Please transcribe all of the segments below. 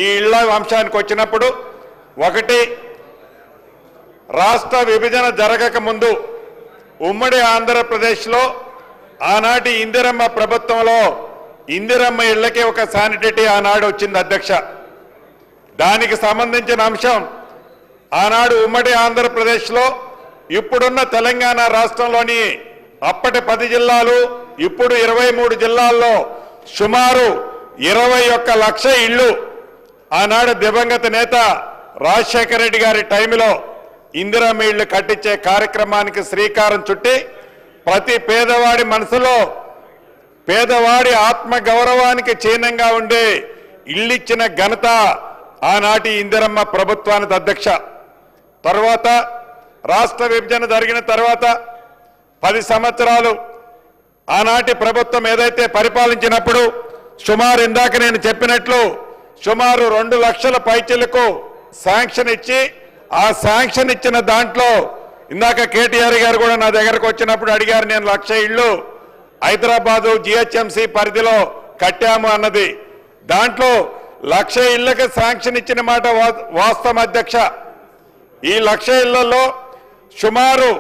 ఈ ఇళ్ల అంశానికి వచ్చినప్పుడు ఒకటి, రాష్ట్ర విభజన జరగక ముందు ఉమ్మడి ఆంధ్రప్రదేశ్లో ఆనాటి ఇందిరమ్మ ప్రభుత్వంలో ఇందిరమ్మ ఇళ్లకి ఒక శానిటరీ ఆనాడు వచ్చింది అధ్యక్ష. దానికి సంబంధించిన అంశం ఆనాడు ఉమ్మడి ఆంధ్రప్రదేశ్లో ఇప్పుడున్న తెలంగాణ రాష్ట్రంలోని అప్పటి 10 జిల్లాలు ఇప్పుడు 23 జిల్లాల్లో సుమారు 21 లక్ష ఇళ్లు ఆనాడు దివంగత నేత రాజశేఖర రెడ్డి గారి టైంలో ఇందిరమ్మ ఇళ్లు కట్టించే కార్యక్రమానికి శ్రీకారం చుట్టి ప్రతి పేదవాడి మనసులో పేదవాడి ఆత్మ గౌరవానికి చిహ్నంగా ఉండే ఇల్లిచ్చిన ఘనత ఆనాటి ఇందిరమ్మ ప్రభుత్వానికి అధ్యక్ష. తర్వాత రాష్ట్ర విభజన జరిగిన తర్వాత 10 సంవత్సరాలు ఆనాటి ప్రభుత్వం ఏదైతే పరిపాలించినప్పుడు సుమారు ఇందాక నేను చెప్పినట్లు సుమారు 2 లక్షల పైచిలకు శాంక్షన్ ఇచ్చి ఆ శాంక్షన్ ఇచ్చిన దాంట్లో ఇందాక కేటీఆర్ గారు కూడా నా దగ్గరకు వచ్చినప్పుడు అడిగారు, నేను 1,00,000 ఇళ్ళు హైదరాబాదు జిహెచ్ఎంసీ పరిధిలో కట్టాము అన్నది. దాంట్లో 1,00,000 ఇళ్లకు శాంక్షన్ ఇచ్చిన మాట వాస్తవం అధ్యక్ష. ఈ 1,00,000 ఇళ్లలో సుమారు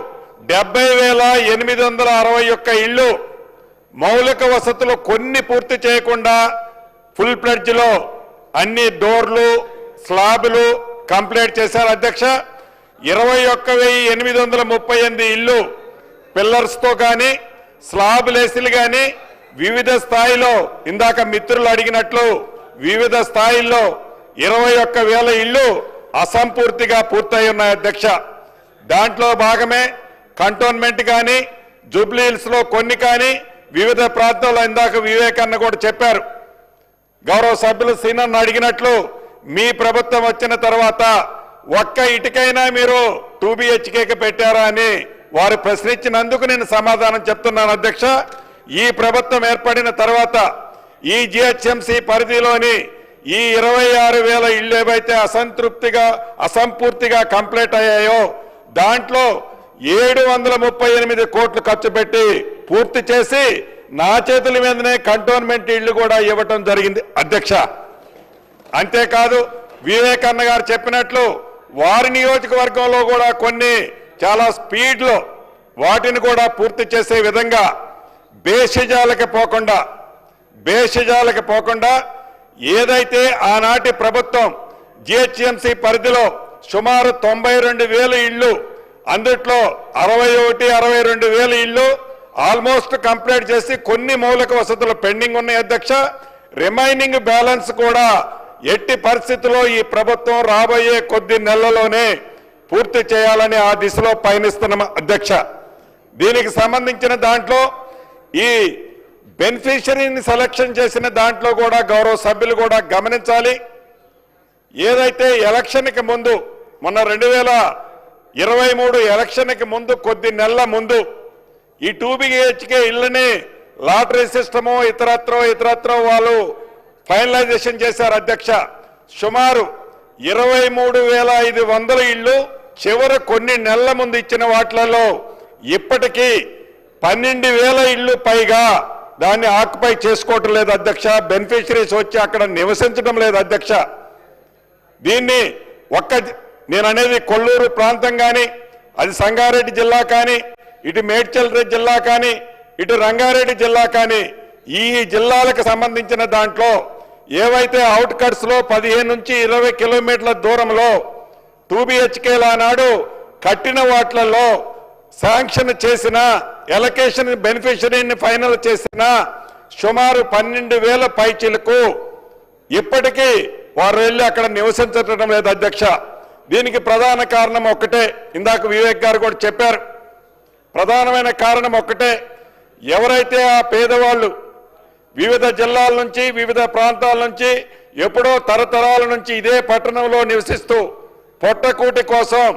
70,861 ఇళ్ళు మౌలిక వసతులు కొన్ని పూర్తి చేయకుండా ఫుల్ ప్లెడ్జ్లో అన్ని డోర్లు స్లాబులు కంప్లీట్ చేశారు అధ్యక్ష. 21,838 ఇళ్ళు పిల్లర్స్తో కానీ స్లాబ్ లేసిలు కానీ వివిధ స్థాయిలో ఇందాక మిత్రులు అడిగినట్లు వివిధ స్థాయిల్లో 21,000 ఇళ్ళు అసంపూర్తిగా పూర్తయి ఉన్నాయి అధ్యక్ష. దాంట్లో భాగమే కంటోన్మెంట్ కానీ జూబ్లీ హిల్స్లో కొన్ని కానీ వివిధ ప్రాంతాల్లో ఇందాక వివేకన్న కూడా చెప్పారు. గౌరవ సభ్యులు సీనన్న అడిగినట్లు మీ ప్రభుత్వం వచ్చిన తర్వాత ఒక్క ఇటుకైనా మీరు 2 BHK పెట్టారా అని వారు ప్రశ్నించినందుకు నేను సమాధానం చెప్తున్నాను అధ్యక్ష. ఈ ప్రభుత్వం ఏర్పడిన తర్వాత ఈ జిహెచ్ఎంసీ పరిధిలోని ఈ 26,000 ఇళ్ళు ఏవైతే అసంపూర్తిగా కంప్లీట్ అయ్యాయో దాంట్లో 738 కోట్లు ఖర్చు పెట్టి పూర్తి చేసి నా చేతుల మీదనే కంటోన్మెంట్ ఇళ్లు కూడా ఇవ్వటం జరిగింది అధ్యక్ష. అంతేకాదు వివేకన్న గారు చెప్పినట్లు వారి నియోజకవర్గంలో కూడా కొన్ని చాలా స్పీడ్లో వాటిని కూడా పూర్తి చేసే విధంగా బేషజాలకు పోకుండా ఏదైతే ఆనాటి ప్రభుత్వం జిహెచ్ఎంసీ పరిధిలో సుమారు 92,000 ఇళ్ళు అందుట్లో 62,000 ఇళ్ళు ఆల్మోస్ట్ కంప్లీట్ చేసి కొన్ని మౌలిక వసతులు పెండింగ్ ఉన్నాయి అధ్యక్ష. రిమైనింగ్ బ్యాలెన్స్ కూడా ఎట్టి పరిస్థితుల్లో ఈ ప్రభుత్వం రాబోయే కొద్ది నెలల్లోనే పూర్తి చేయాలని ఆ దిశలో పయనిస్తున్నాం అధ్యక్ష. దీనికి సంబంధించిన దాంట్లో ఈ బెనిఫిషరీని సెలక్షన్ చేసిన దాంట్లో కూడా గౌరవ సభ్యులు కూడా గమనించాలి. ఏదైతే ఎలక్షన్కి ముందు మొన్న 2023 ఎలక్షన్కి ముందు కొద్ది నెలల ముందు ఈ 2 BHK ఇళ్ళని లాటరీ సిస్టము ఇతరత్ర వాళ్ళు ఫైనలైజేషన్ చేశారు అధ్యక్ష. సుమారు 23,500 ఇళ్ళు చివరి కొన్ని నెలల ముందు ఇచ్చిన వాటిలలో ఇప్పటికీ 12,000 ఇళ్ళు పైగా దాన్ని ఆక్యుపై చేసుకోవటం లేదు అధ్యక్ష. బెనిఫిషరీస్ వచ్చి అక్కడ నివసించడం లేదు అధ్యక్ష. దీన్ని నేను అనేది కొల్లూరు ప్రాంతం కానీ అది సంగారెడ్డి జిల్లా కానీ ఇటు మేడ్చల్ జిల్లా కానీ ఇటు రంగారెడ్డి జిల్లా కానీ ఈ జిల్లాలకు సంబంధించిన దాంట్లో ఏవైతే అవుట్కట్స్లో 15 నుంచి 20 కిలోమీటర్ల దూరంలో 2 BHKల నాడు కట్టిన వాటిలలో శాంక్షన్ చేసిన ఎలకేషన్ బెనిఫిషరీని ఫైనల్ చేసిన సుమారు 12,000 పైచిలకు ఇప్పటికీ వారు వెళ్ళి అక్కడ నివసించడం లేదు అధ్యక్ష. దీనికి ప్రధాన కారణం ఒక్కటే, ఇందాక వివేక్ గారు కూడా చెప్పారు. ప్రధానమైన కారణం ఒక్కటే, ఎవరైతే ఆ పేదవాళ్ళు వివిధ జిల్లాల నుంచి వివిధ ప్రాంతాల నుంచి ఎప్పుడో తరతరాల నుంచి ఇదే పట్టణంలో నివసిస్తూ పొట్టకూటి కోసం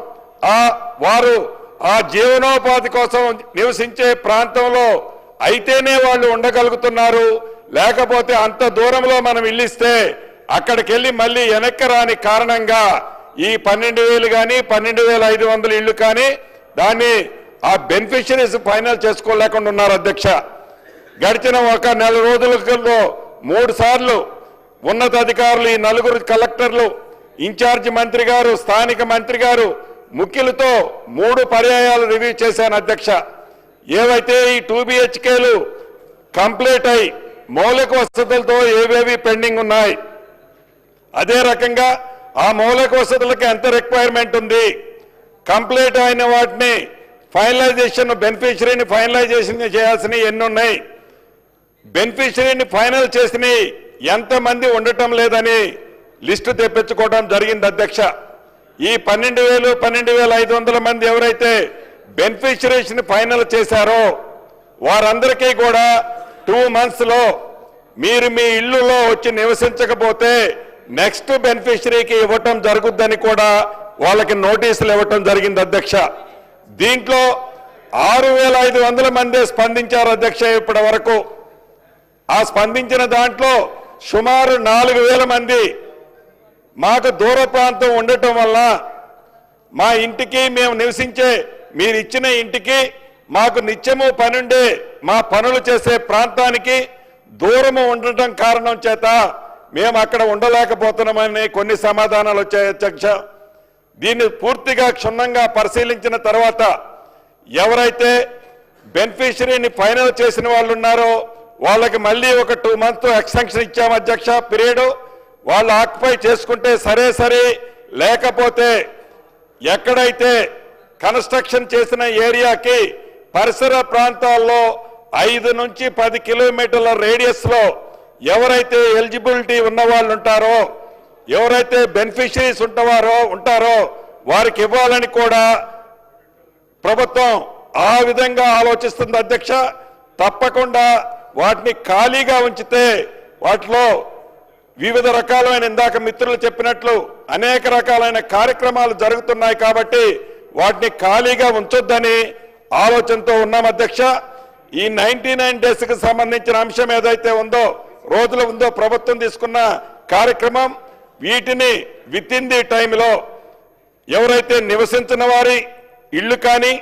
వారు ఆ జీవనోపాధి కోసం నివసించే ప్రాంతంలో అయితేనే వాళ్ళు ఉండగలుగుతున్నారు. లేకపోతే అంత దూరంలో మనం ఇల్లిస్తే అక్కడికి వెళ్ళి మళ్ళీ వెనక్కి రాని కారణంగా ఈ 12,000 కానీ 12,500 ఇళ్ళు కానీ దాన్ని ఆ బెనిఫిషరీస్ ఫైనల్ చేసుకోలేకుండా ఉన్నారు అధ్యక్ష. గడిచిన ఒక నెల రోజులలో 3 సార్లు ఉన్నతాధికారులు ఈ నలుగురు కలెక్టర్లు, ఇన్ఛార్జి మంత్రి గారు, స్థానిక మంత్రి గారు ముఖ్యులతో 3 పర్యాయాలు రివ్యూ చేశాను అధ్యక్ష. ఏవైతే ఈ 2 BHKలు కంప్లీట్ అయి మౌలిక వసతులతో ఏవేవి పెండింగ్ ఉన్నాయి, అదే రకంగా ఆ మౌలిక వసతులకు ఎంత రిక్వైర్మెంట్ ఉంది, కంప్లీట్ అయిన వాటిని ఫైనలైజేషన్, బెనిఫిషరీని ఫైనలైజేషన్ చేయాల్సినవి ఎన్ని ఉన్నాయి, బెనిఫిషరీని ఫైనల్ చేసిన ఎంతమంది ఉండటం లేదని లిస్టు తెప్పించుకోవడం జరిగింది అధ్యక్ష. ఈ 12,000, 12,500 మంది ఎవరైతే బెనిఫిషరీస్ని ఫైనల్ చేశారో వారందరికీ కూడా 2 monthsలో మీరు మీ ఇళ్లలో వచ్చి నివసించకపోతే నెక్స్ట్ బెనిఫిషరీకి ఇవ్వటం జరుగుద్దని కూడా వాళ్ళకి నోటీసులు ఇవ్వటం జరిగింది అధ్యక్ష. దీంట్లో 6,500 మంది స్పందించారు అధ్యక్ష ఇప్పటి వరకు. ఆ స్పందించిన దాంట్లో సుమారు 4,000 మంది మాకు దూర ప్రాంతం ఉండటం వల్ల మా ఇంటికి, మేము నివసించే మీరు ఇచ్చిన ఇంటికి మాకు నిత్యము పనుండే మా పనులు చేసే ప్రాంతానికి దూరము ఉండటం కారణం చేత మేము అక్కడ ఉండలేకపోతున్నామని కొన్ని సమాధానాలు వచ్చాయి అధ్యక్ష. దీన్ని పూర్తిగా క్షుణ్ణంగా పరిశీలించిన తర్వాత ఎవరైతే బెనిఫిషరీని ఫైనల్ చేసిన వాళ్ళు ఉన్నారో వాళ్ళకి మళ్ళీ ఒక 2 months ఎక్స్టెన్షన్ ఇచ్చాము అధ్యక్ష పీరియడ్. వాళ్ళు ఆక్యుపై చేసుకుంటే సరే, లేకపోతే ఎక్కడైతే కన్స్ట్రక్షన్ చేసిన ఏరియాకి పరిసర ప్రాంతాల్లో 5 నుంచి 10 కిలోమీటర్ల రేడియస్లో ఎవరైతే ఎలిజిబిలిటీ ఉన్న వాళ్ళు ఉంటారో, ఎవరైతే బెనిఫిషరీస్ ఉంటారో వారికి ఇవ్వాలని కూడా ప్రభుత్వం ఆ విధంగా ఆలోచిస్తుంది అధ్యక్ష. తప్పకుండా వాటిని ఖాళీగా ఉంచితే వాటిలో వివిధ రకాలైన, ఇందాక మిత్రులు చెప్పినట్లు అనేక రకాలైన కార్యక్రమాలు జరుగుతున్నాయి కాబట్టి వాటిని ఖాళీగా ఉంచొద్దని ఆలోచనతో ఉన్నాం అధ్యక్ష. ఈ 99 daysకి సంబంధించిన అంశం ఏదైతే రోజులు ఉందో ప్రభుత్వం తీసుకున్న కార్యక్రమం, వీటిని విత్ ఇన్ ది టైంలో ఎవరైతే నివసించిన వారి ఇళ్లు కానీ,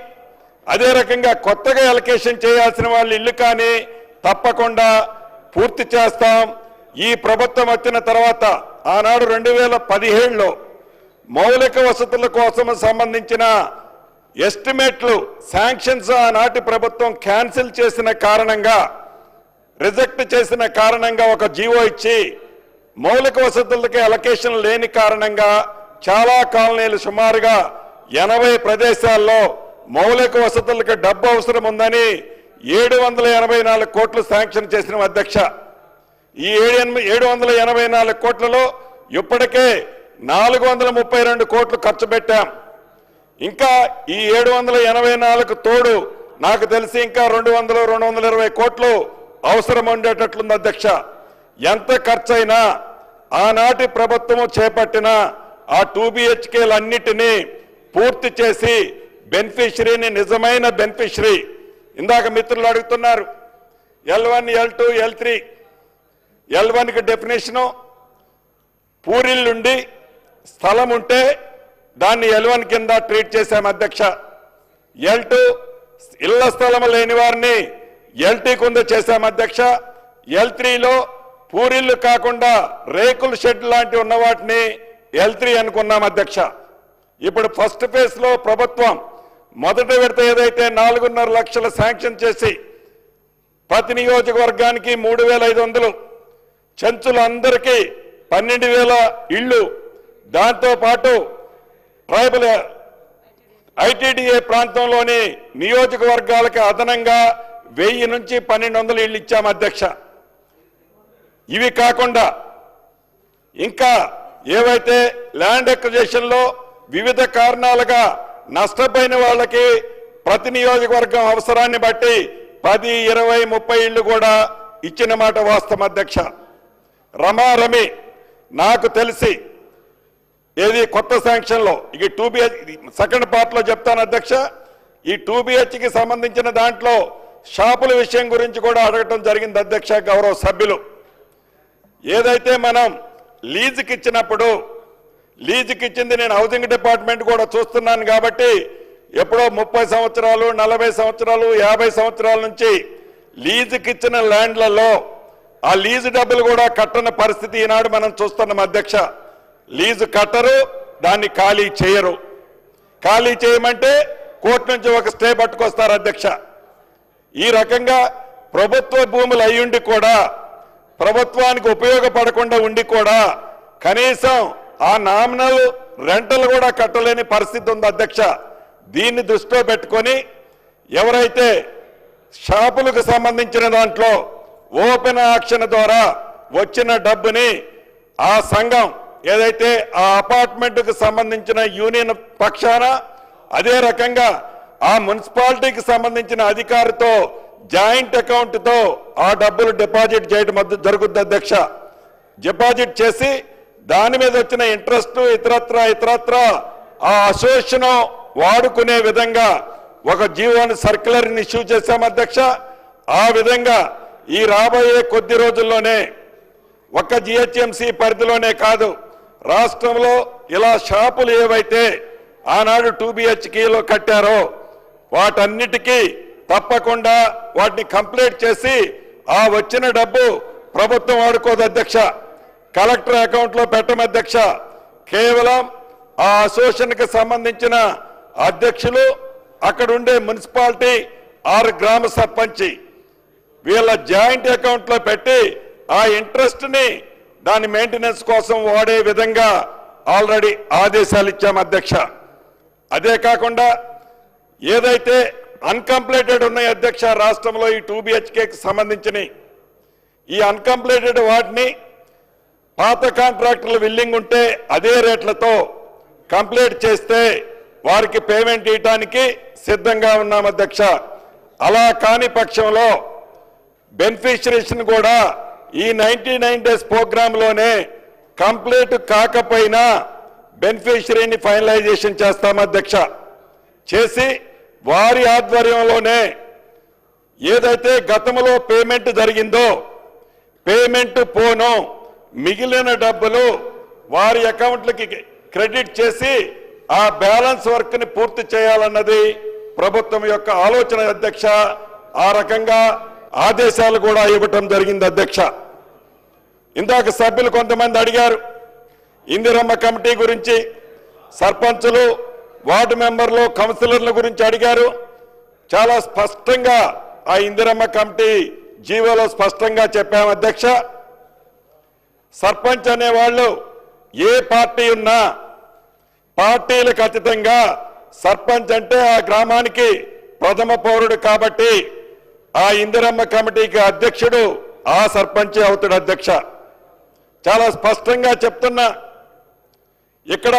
అదే రకంగా కొత్తగా అలొకేషన్ చేయాల్సిన వాళ్ళ ఇళ్లు కానీ తప్పకుండా పూర్తి చేస్తాం. ఈ ప్రభుత్వం వచ్చిన తర్వాత ఆనాడు 2017లో మౌలిక వసతుల కోసం సంబంధించిన ఎస్టిమేట్లు, శాంక్షన్స్ ఆనాటి ప్రభుత్వం క్యాన్సిల్ చేసిన కారణంగా, రిజెక్ట్ చేసిన కారణంగా ఒక జీవో ఇచ్చి మౌలిక వసతులకి అలొకేషన్ లేని కారణంగా చాలా కాలనీలు సుమారుగా 80 ప్రదేశాల్లో మౌలిక వసతులకు డబ్బు అవసరం ఉందని 784 కోట్లు శాంక్షన్ చేసిన అధ్యక్ష. ఈ 784 కోట్లలో ఇప్పటికే 432 కోట్లు ఖర్చు పెట్టాం. ఇంకా ఈ 784 తోడు నాకు తెలిసి ఇంకా 220 కోట్లు అవసరం ఉండేటట్లుంది అధ్యక్ష. ఎంత ఖర్చైనా ఆనాటి ప్రభుత్వము చేపట్టిన ఆ 2 BHKలన్నిటినీ పూర్తి చేసి బెనిఫిషరీని, నిజమైన బెనిఫిషరీ, ఇందాక మిత్రులు అడుగుతున్నారు L1, L2, L3. L1కి డెఫినేషను పూరిల్లుండి స్థలం ఉంటే దాన్ని L1 కింద ట్రీట్ చేశాం అధ్యక్ష. L2 ఇళ్ల స్థలం లేని వారిని LT కింద చేశాం అధ్యక్ష. L3లో పూరిల్లు కాకుండా రేకుల షెడ్ లాంటి ఉన్న వాటిని L3 అనుకున్నాం అధ్యక్ష. ఇప్పుడు ఫస్ట్ ఫేజ్లో ప్రభుత్వం మొదటి విడత ఏదైతే 4.5 లక్షల శాంక్షన్ చేసి ప్రతి నియోజకవర్గానికి 3,500 చెంచులందరికీ 12,000 ఇళ్ళు, దాంతోపాటు ట్రైబల్ ITDA ప్రాంతంలోని నియోజకవర్గాలకు అదనంగా 1000 నుంచి 1,200 ఇళ్ళు ఇచ్చాము అధ్యక్ష. ఇవి కాకుండా ఇంకా ఏవైతే ల్యాండ్ ఎక్విజిషన్లో వివిధ కారణాలుగా నష్టపోయిన వాళ్ళకి ప్రతి నియోజకవర్గం అవసరాన్ని బట్టి 10, 20, 30 ఇళ్ళు కూడా ఇచ్చిన మాట వాస్తవం అధ్యక్ష. రమారమి నాకు తెలిసి ఏది కొత్త శాంక్షన్లో ఇక 2 BH సెకండ్ పార్ట్లో చెప్తాను అధ్యక్ష. ఈ 2 BHకి సంబంధించిన దాంట్లో షాపుల విషయం గురించి కూడా అడగటం జరిగింది అధ్యక్ష. గౌరవ సభ్యులు, ఏదైతే మనం లీజుకి ఇచ్చినప్పుడు, లీజుకి ఇచ్చింది నేను హౌసింగ్ డిపార్ట్మెంట్ కూడా చూస్తున్నాను కాబట్టి ఎప్పుడో 30 సంవత్సరాలు, 40 సంవత్సరాలు, 50 సంవత్సరాల నుంచి లీజుకి ఇచ్చిన ల్యాండ్లలో ఆ లీజు డబ్బులు కూడా కట్టని పరిస్థితి ఈనాడు మనం చూస్తున్నాం అధ్యక్ష. లీజు కట్టరు, దాన్ని ఖాళీ చేయరు. ఖాళీ చేయమంటే కోర్టు నుంచి ఒక స్టే పట్టుకొస్తారు అధ్యక్ష. ఈ రకంగా ప్రభుత్వ భూములు అయ్యుండి కూడా, ప్రభుత్వానికి ఉపయోగపడకుండా ఉండి కూడా కనీసం ఆ నామినల్ రెంటలు కూడా కట్టలేని పరిస్థితి ఉంది అధ్యక్ష. దీన్ని దృష్టిలో పెట్టుకొని ఎవరైతే షాపులకు సంబంధించిన దాంట్లో ఓపెన్ ఆక్షన్ ద్వారా వచ్చిన డబ్బుని ఆ సంఘం ఏదైతే ఆ అపార్ట్మెంట్కు సంబంధించిన యూనియన్ పక్షాన, అదే రకంగా ఆ మున్సిపాలిటీకి సంబంధించిన అధికారితో జాయింట్ అకౌంట్తో ఆ డబ్బులు డిపాజిట్ చేయడం జరుగుతుంది అధ్యక్ష. డిపాజిట్ చేసి దాని మీద వచ్చిన ఇంట్రెస్ట్ ఇతరత్ర ఆ అసోసియేషన్ వాడుకునే విధంగా ఒక జీవోని సర్క్యులర్ని ఇష్యూ చేశాం అధ్యక్ష. ఆ విధంగా ఈ రాబోయే కొద్ది రోజుల్లోనే ఒక్క జిహెచ్ఎంసీ పరిధిలోనే కాదు, రాష్ట్రంలో ఇలా షాపులు ఏవైతే ఆనాడు 2BHKలో కట్టారో వాటన్నిటికీ తప్పకుండా వాటిని కంప్లీట్ చేసి ఆ వచ్చిన డబ్బు ప్రభుత్వం వాడుకోదు అధ్యక్ష, కలెక్టర్ అకౌంట్లో పెట్టం అధ్యక్ష. కేవలం ఆ అసోసియేషన్కి సంబంధించిన అధ్యక్షులు, అక్కడ ఉండే మున్సిపాలిటీ 6 గ్రామ సర్పంచి వీళ్ళ జాయింట్ అకౌంట్లో పెట్టి ఆ ఇంట్రెస్ట్ని దాని మెయింటెనెన్స్ కోసం వాడే విధంగా ఆల్రెడీ ఆదేశాలు ఇచ్చాం అధ్యక్ష. అదే కాకుండా ఏదైతే అన్కంప్లీటెడ్ ఉన్నాయి అధ్యక్ష రాష్ట్రంలో ఈ 2BHKకి సంబంధించిన ఈ అన్కంప్లీటెడ్ వాటిని పాత కాంట్రాక్టర్లు విల్లింగ్ ఉంటే అదే రేట్లతో కంప్లీట్ చేస్తే వారికి పేమెంట్ ఇవ్వడానికి సిద్ధంగా ఉన్నాం అధ్యక్ష. అలా కాని పక్షంలో బెనిఫిషరీస్ని కూడా ఈ 99 డేస్ ప్రోగ్రాంలోనే కంప్లీట్ కాకపోయినా బెనిఫిషరీని ఫైనలైజేషన్ చేస్తాం అధ్యక్ష. చేసి వారి ఆధ్వర్యంలోనే ఏదైతే గతంలో పేమెంట్ జరిగిందో పేమెంట్ పోను మిగిలిన డబ్బులు వారి అకౌంట్లకి క్రెడిట్ చేసి ఆ బ్యాలెన్స్ వర్క్ని పూర్తి చేయాలన్నది ప్రభుత్వం యొక్క ఆలోచన అధ్యక్ష. ఆ రకంగా ఆదేశాలు కూడా ఇవ్వటం జరిగింది అధ్యక్ష. ఇందాక సభ్యులు కొంతమంది అడిగారు ఇందిరమ్మ కమిటీ గురించి, సర్పంచులు, వార్డు మెంబర్లు, కౌన్సిలర్ల గురించి అడిగారు. చాలా స్పష్టంగా ఆ ఇందిరమ్మ కమిటీ జీవోలో స్పష్టంగా చెప్పాము అధ్యక్ష. సర్పంచ్ అనేవాళ్ళు ఏ పార్టీ ఉన్నా పార్టీలకు అతీతంగా సర్పంచ్ అంటే ఆ గ్రామానికి ప్రథమ పౌరుడు కాబట్టి ఆ ఇందిరమ్మ కమిటీకి అధ్యక్షుడు ఆ సర్పంచ్ అవుతాడు అధ్యక్ష. చాలా స్పష్టంగా చెప్తున్నా, ఇక్కడ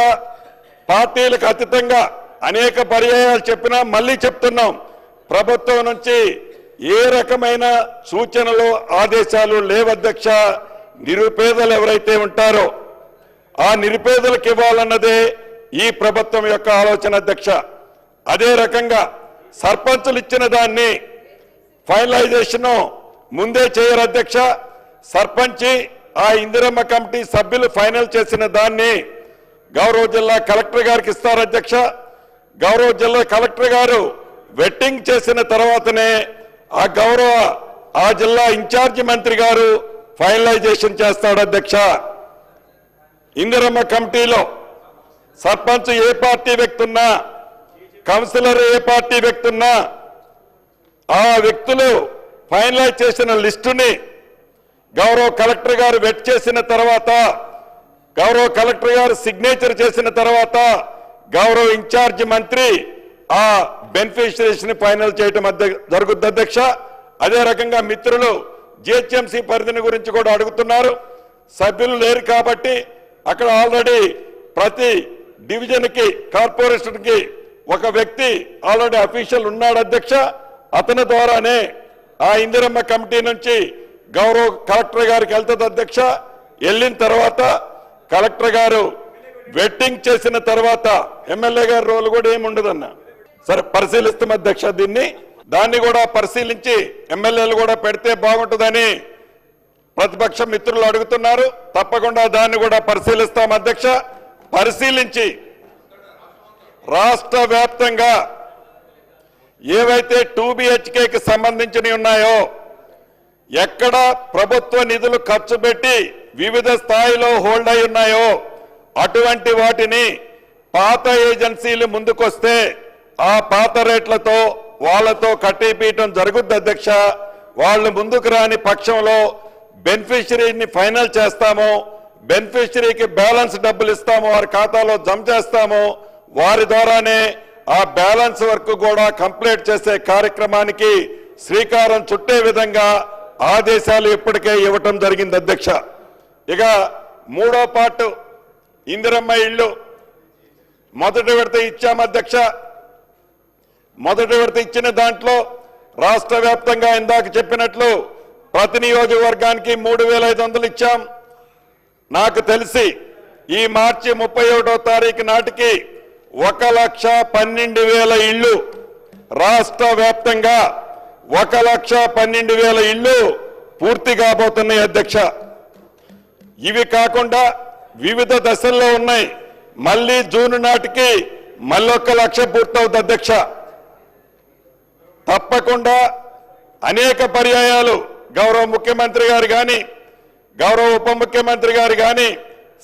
పార్టీలకు అతీతంగా అనేక పర్యాయాలు చెప్పినా మళ్ళీ చెప్తున్నాం, ప్రభుత్వం నుంచి ఏ రకమైన సూచనలు ఆదేశాలు లేవు అధ్యక్ష. నిరుపేదలు ఎవరైతే ఉంటారో ఆ నిరుపేదలకు ఇవ్వాలన్నదే ఈ ప్రభుత్వం యొక్క ఆలోచన అధ్యక్ష. అదే రకంగా సర్పంచులు ఇచ్చిన దాన్ని ఫైనలైజేషన్ ముందే చేయరు అధ్యక్ష. సర్పంచి ఆ ఇందిరమ్మ కమిటీ సభ్యులు ఫైనల్ చేసిన దాన్ని గౌరవ జిల్లా కలెక్టర్ గారికి ఇస్తారు అధ్యక్ష. గౌరవ జిల్లా కలెక్టర్ గారు వెట్టింగ్ చేసిన తర్వాతనే ఆ జిల్లా ఇన్ఛార్జి మంత్రి గారు ఫైనలైజేషన్ చేస్తాడు అధ్యక్ష. ఇందిరమ్మ కమిటీలో సర్పంచ్ ఏ పార్టీ వ్యక్తి ఉన్నా, కౌన్సిలర్ ఏ పార్టీ వ్యక్తి ఉన్నా ఆ వ్యక్తులు ఫైనలైజ్ చేసిన లిస్టుని గౌరవ కలెక్టర్ గారు వెట్ చేసిన తర్వాత, గౌరవ కలెక్టర్ గారు సిగ్నేచర్ చేసిన తర్వాత గౌరవ ఇన్ఛార్జి మంత్రి ఆ బెనిఫిషరీస్ ని ఫైనల్ చేయడం జరుగుతుంది అధ్యక్ష. అదే రకంగా మిత్రులు జిహెచ్ఎంసీ పరిధిని గురించి కూడా అడుగుతున్నారు. సభ్యులు లేరు కాబట్టి అక్కడ ఆల్రెడీ ప్రతి డివిజన్కి కార్పొరేషన్కి ఒక వ్యక్తి ఆల్రెడీ అఫీషియల్ ఉన్నాడు అధ్యక్ష. అతని ద్వారానే ఆ ఇందిరమ్మ కమిటీ నుంచి గౌరవ కలెక్టర్ గారికి వెళ్తుంది అధ్యక్ష. వెళ్ళిన తర్వాత కలెక్టర్ గారు వెట్టింగ్ చేసిన తర్వాత ఎమ్మెల్యే గారి రోల్ కూడా ఏముండదన్న సరే పరిశీలిస్తాం అధ్యక్ష. దాన్ని కూడా పరిశీలించి ఎమ్మెల్యేలు కూడా పెడితే బాగుంటుందని ప్రతిపక్ష మిత్రులు అడుగుతున్నారు. తప్పకుండా దాన్ని కూడా పరిశీలిస్తాం అధ్యక్ష. పరిశీలించి రాష్ట్ర వ్యాప్తంగా ఏవైతే 2BHKకి సంబంధించినవి ఉన్నాయో ఎక్కడ ప్రభుత్వ నిధులు ఖర్చు పెట్టి వివిధ స్థాయిలో హోల్డ్ అయి ఉన్నాయో అటువంటి వాటిని పాత ఏజెన్సీలు ముందుకొస్తే ఆ పాత రేట్లతో వాళ్ళతో కట్టిపీయటం జరుగుద్ది అధ్యక్ష. వాళ్ళు ముందుకు రాని పక్షంలో బెనిఫిషరీని ఫైనల్ చేస్తాము, బెనిఫిషరీకి బ్యాలెన్స్ డబ్బులు ఇస్తాము, వారి ఖాతాలో జమ చేస్తాము, వారి ద్వారానే ఆ బ్యాలెన్స్ వర్క్ కూడా కంప్లీట్ చేసే కార్యక్రమానికి శ్రీకారం చుట్టే విధంగా ఆదేశాలు ఇప్పటికే ఇవ్వటం జరిగింది అధ్యక్ష. ఇక మూడో పార్ట్ ఇందిరమ్మ ఇళ్ళు మొదటి విడత ఇచ్చాం అధ్యక్ష. మొదటి విడత ఇచ్చిన దాంట్లో రాష్ట్ర వ్యాప్తంగా ఇందాక చెప్పినట్లు ప్రతి నియోజకవర్గానికి 3,500 ఇచ్చాం. నాకు తెలిసి ఈ మార్చి 31వ తారీఖు నాటికి 1,12,000 ఇళ్ళు రాష్ట్ర వ్యాప్తంగా 1,12,000 ఇళ్ళు పూర్తి కాబోతున్నాయి అధ్యక్ష. ఇవి కాకుండా వివిధ దశల్లో ఉన్నాయి. మళ్ళీ జూన్ నాటికి మళ్ళీ 1,00,000 పూర్తవుతుంది అధ్యక్ష. తప్పకుండా అనేక పర్యాయాలు గౌరవ ముఖ్యమంత్రి గారు కానీ, గౌరవ ఉప ముఖ్యమంత్రి గారు కానీ,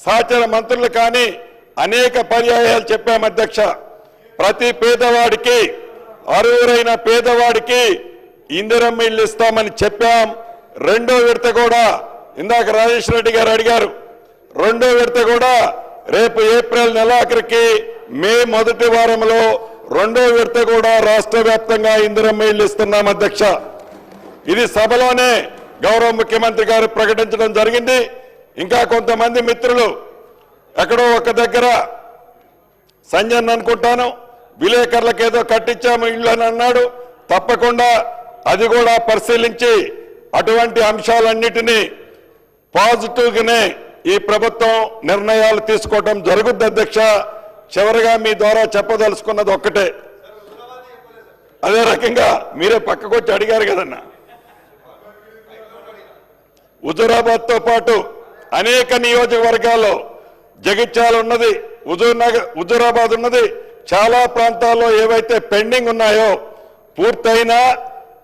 సహచర మంత్రులు కానీ అనేక పర్యాయాలు చెప్పాం అధ్యక్ష. ప్రతి పేదవాడికి, అర్హులైన పేదవాడికి ఇందిరమ్మ ఇల్లు ఇస్తామని చెప్పాం. రెండో విడత కూడా ఇందాక రాజేష్ రెడ్డి గారు అడిగారు, రెండో విడత కూడా రేపు ఏప్రిల్ నెలాఖరికి మే మొదటి వారంలో రెండో విడత కూడా రాష్ట్ర వ్యాప్తంగా ఇందిరమ్మ ఇల్లు ఇస్తున్నాం అధ్యక్ష. ఇది సభలోనే గౌరవ ముఖ్యమంత్రి గారు ప్రకటించడం జరిగింది. ఇంకా కొంతమంది మిత్రులు ఎక్కడో ఒక దగ్గర సంజయ్ అనుకుంటాను విలేకరులకు ఏదో కట్టించాము ఇల్లు అని అన్నాడు. తప్పకుండా అది కూడా పరిశీలించి అటువంటి అంశాలన్నిటినీ పాజిటివ్గానే ఈ ప్రభుత్వం నిర్ణయాలు తీసుకోవడం జరుగుద్ది అధ్యక్ష. చివరిగా మీ ద్వారా చెప్పదలుచుకున్నది ఒక్కటే, అదే రకంగా మీరే పక్కకొచ్చి అడిగారు కదన్నా, హుజూరాబాద్తో పాటు అనేక నియోజకవర్గాల్లో జగిత్యాల ఉన్నది, హుజూరాబాద్ ఉన్నది, చాలా ప్రాంతాల్లో ఏవైతే పెండింగ్ ఉన్నాయో పూర్తయినా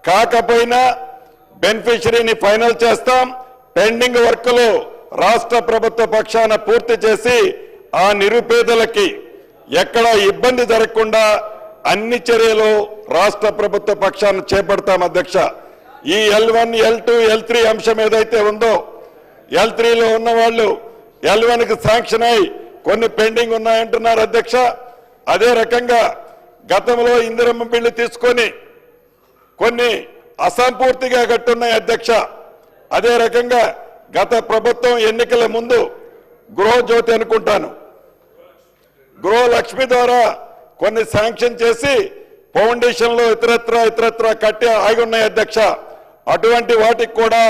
కాకపోయినా బెనిఫిషరీని ఫైనల్ చేస్తాం. పెండింగ్ వర్క్లు రాష్ట్ర ప్రభుత్వ పక్షాన పూర్తి చేసి ఆ నిరుపేదలకి ఎక్కడ ఇబ్బంది జరగకుండా అన్ని చర్యలు రాష్ట్ర ప్రభుత్వ పక్షాన చేపడతాం అధ్యక్ష. ఈ L1, L2, L3 అంశం ఏదైతే ఉందో L3లో ఉన్న వాళ్ళు L1కి శాంక్షన్ అయి కొన్ని పెండింగ్ ఉన్నాయంటున్నారు అధ్యక్ష. అదే రకంగా గతంలో ఇందిరమ్మ బిల్లు తీసుకొని కొన్ని అసంపూర్తిగా కట్టున్నాయి అధ్యక్ష. అదే రకంగా గత ప్రభుత్వం ఎన్నికల ముందు గృహజ్యోతి అనుకుంటాను, గృహలక్ష్మి ద్వారా కొన్ని శాంక్షన్ చేసి ఫౌండేషన్లో ఇతరత్ర కట్టి ఆగి ఉన్నాయి అధ్యక్ష. అటువంటి వాటికి కూడా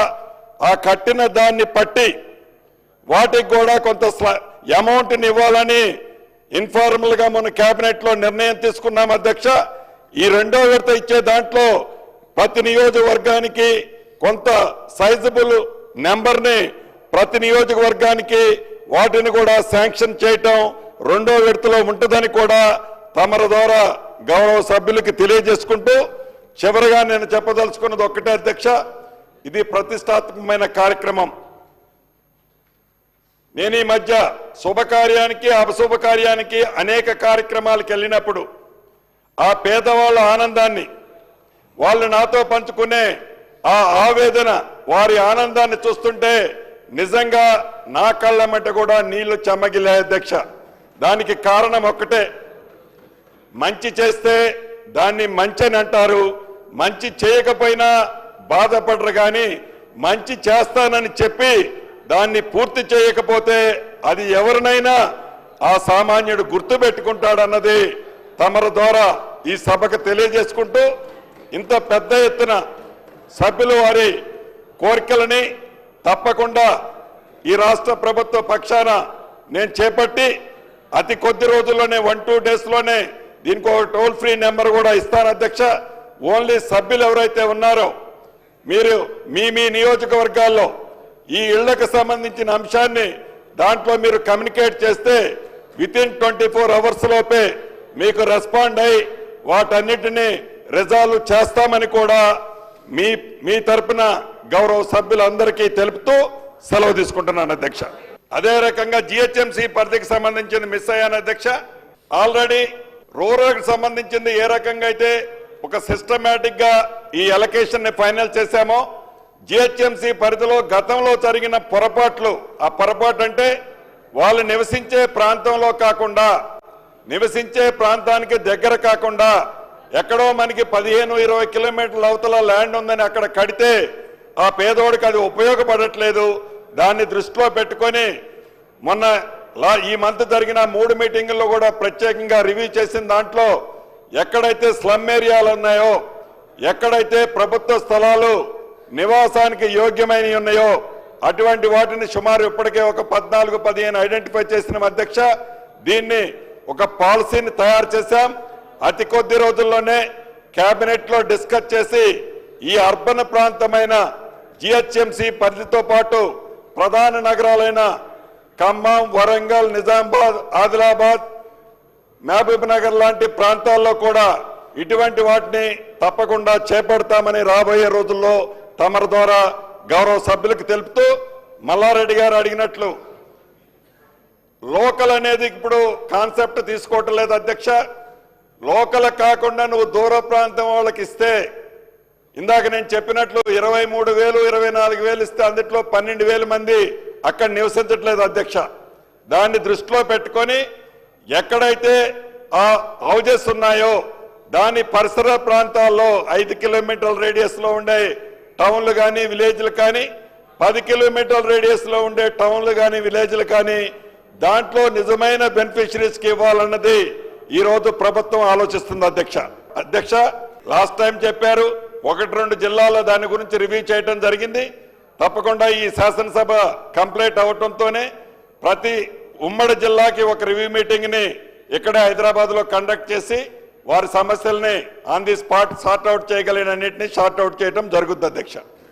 ఆ కట్టిన దాన్ని పట్టి వాటికి కూడా కొంత అమౌంట్ని ఇవ్వాలని ఇన్ఫార్మల్ గా మన కేబినెట్ లో నిర్ణయం తీసుకున్నాం అధ్యక్ష. ఈ రెండో విడత ఇచ్చే దాంట్లో ప్రతి నియోజకవర్గానికి కొంత సైజబుల్ నెంబర్ని ప్రతి నియోజకవర్గానికి వాటిని కూడా శాంక్షన్ చేయటం రెండో విడతలో ఉంటుందని కూడా తమరి ద్వారా గౌరవ సభ్యులకి తెలియజేసుకుంటూ చివరిగా నేను చెప్పదలుచుకున్నది ఒక్కటే అధ్యక్ష, ఇది ప్రతిష్టాత్మకమైన కార్యక్రమం. నేను ఈ మధ్య శుభకార్యానికి అపశుభకార్యానికి అనేక కార్యక్రమాలకు వెళ్ళినప్పుడు ఆ పేదవాళ్ళ ఆనందాన్ని, వాళ్ళు నాతో పంచుకునే ఆ ఆవేదన, వారి ఆనందాన్ని చూస్తుంటే నిజంగా నా కళ్ళమ్మట కూడా నీళ్లు చెమ్మగిలాయి అధ్యక్ష. దానికి కారణం ఒక్కటే, మంచి చేస్తే దాన్ని మంచని అంటారు, మంచి చేయకపోయినా బాధపడరు, కానీ మంచి చేస్తానని చెప్పి దాన్ని పూర్తి చేయకపోతే అది ఎవరినైనా ఆ సామాన్యుడు గుర్తుపెట్టుకుంటాడన్నది తమరి ద్వారా ఈ సభకు తెలియజేసుకుంటూ, ఇంత పెద్ద ఎత్తున సభ్యులు వారి కోరికలని తప్పకుండా ఈ రాష్ట్ర ప్రభుత్వ పక్షాన నేను చేపట్టి అతి కొద్ది రోజుల్లోనే 1-2 డేస్లోనే దీనికి ఒక టోల్ ఫ్రీ నెంబర్ కూడా ఇస్తాను అధ్యక్ష. ఓన్లీ సభ్యులు ఎవరైతే ఉన్నారో మీరు మీ నియోజకవర్గాల్లో ఈ ఇళ్లకు సంబంధించిన అంశాన్ని దాంట్లో మీరు కమ్యూనికేట్ చేస్తే వితిన్ 24 అవర్స్ లోపే మీకు రెస్పాండ్ అయి వాటన్నిటినీ రిజాల్వ్ చేస్తామని కూడా మీ తరపున గౌరవ సభ్యులందరికీ తెలుపుతూ సెలవు తీసుకుంటున్నాను అధ్యక్ష. అదే రకంగా జిహెచ్ఎంసీ పరిధికి సంబంధించింది మిస్ అయ్యాను అధ్యక్ష. ఆల్రెడీ రూరల్ కి సంబంధించింది ఏ రకంగా అయితే ఒక సిస్టమేటిక్ గా ఈ అలొకేషన్ ని ఫైనల్ చేశామో, జిహెచ్ఎంసీ పరిధిలో గతంలో జరిగిన పొరపాట్లు, ఆ పొరపాటు అంటే వాళ్ళు నివసించే ప్రాంతంలో కాకుండా, నివసించే ప్రాంతానికి దగ్గర కాకుండా ఎక్కడో మనకి 15-20 కిలోమీటర్ల అవతల ల్యాండ్ ఉందని అక్కడ కడితే ఆ పేదోడికి అది ఉపయోగపడట్లేదు. దాన్ని దృష్టిలో పెట్టుకొని మొన్న ఈ మంత్ జరిగిన 3 మీటింగుల్లో కూడా ప్రత్యేకంగా రివ్యూ చేసిన దాంట్లో ఎక్కడైతే స్లమ్ ఏరియాలు ఉన్నాయో, ఎక్కడైతే ప్రభుత్వ స్థలాలు నివాసానికి యోగ్యమైనవి ఉన్నాయో అటువంటి వాటిని సుమారు ఇప్పటికే ఒక 14-15 ఐడెంటిఫై చేసిన అధ్యక్ష. దీన్ని ఒక పాలసీని తయారు చేశాం. అతి కొద్ది రోజుల్లోనే కేబినెట్ లో డిస్కస్ చేసి ఈ అర్బన్ ప్రాంతమైన జిహెచ్ఎంసీ పరిధితో పాటు ప్రధాన నగరాలైన ఖమ్మం, వరంగల్, నిజామాబాద్, ఆదిలాబాద్, మహబూబ్ నగర్ లాంటి ప్రాంతాల్లో కూడా ఇటువంటి వాటిని తప్పకుండా చేపడతామని రాబోయే రోజుల్లో తమరి ద్వారా గౌరవ సభ్యులకు తెలుపుతూ, మల్లారెడ్డి గారు అడిగినట్లు లోకల్ అనేది ఇప్పుడు కాన్సెప్ట్ తీసుకోవటం లేదు అధ్యక్ష. లోకల్ కాకుండా నువ్వు దూర ప్రాంతం వాళ్ళకి ఇస్తే, ఇందాక నేను చెప్పినట్లు 23,000, 24,000 ఇస్తే అందుట్లో 12,000 మంది అక్కడ నివసించట్లేదు అధ్యక్ష. దాన్ని దృష్టిలో పెట్టుకొని ఎక్కడైతే ఆ హౌజెస్ ఉన్నాయో దాని పరిసర ప్రాంతాల్లో 5 కిలోమీటర్ల రేడియస్ లో ఉండే టౌన్లు కానీ విలేజ్లు కానీ, 10 కిలోమీటర్ల రేడియస్ లో ఉండే టౌన్లు కానీ విలేజ్లు కానీ దాంట్లో నిజమైన బెనిఫిషరీస్ కి ఇవ్వాలన్నది ఈ రోజు ప్రభుత్వం ఆలోచిస్తుంది అధ్యక్ష. లాస్ట్ టైం చెప్పారు 1-2 జిల్లాల్లో దాని గురించి రివ్యూ చేయడం జరిగింది. తప్పకుండా ఈ శాసనసభ కంప్లీట్ అవటంతోనే ప్రతి ఉమ్మడి జిల్లాకి ఒక రివ్యూ మీటింగ్ ని ఇక్కడే హైదరాబాద్ లో కండక్ట్ చేసి వారి సమస్యల్ని on the spot sort out చేయగలిగినన్నింటినీ షార్ట్ అవుట్ చేయడం జరుగుతుంది అధ్యక్ష.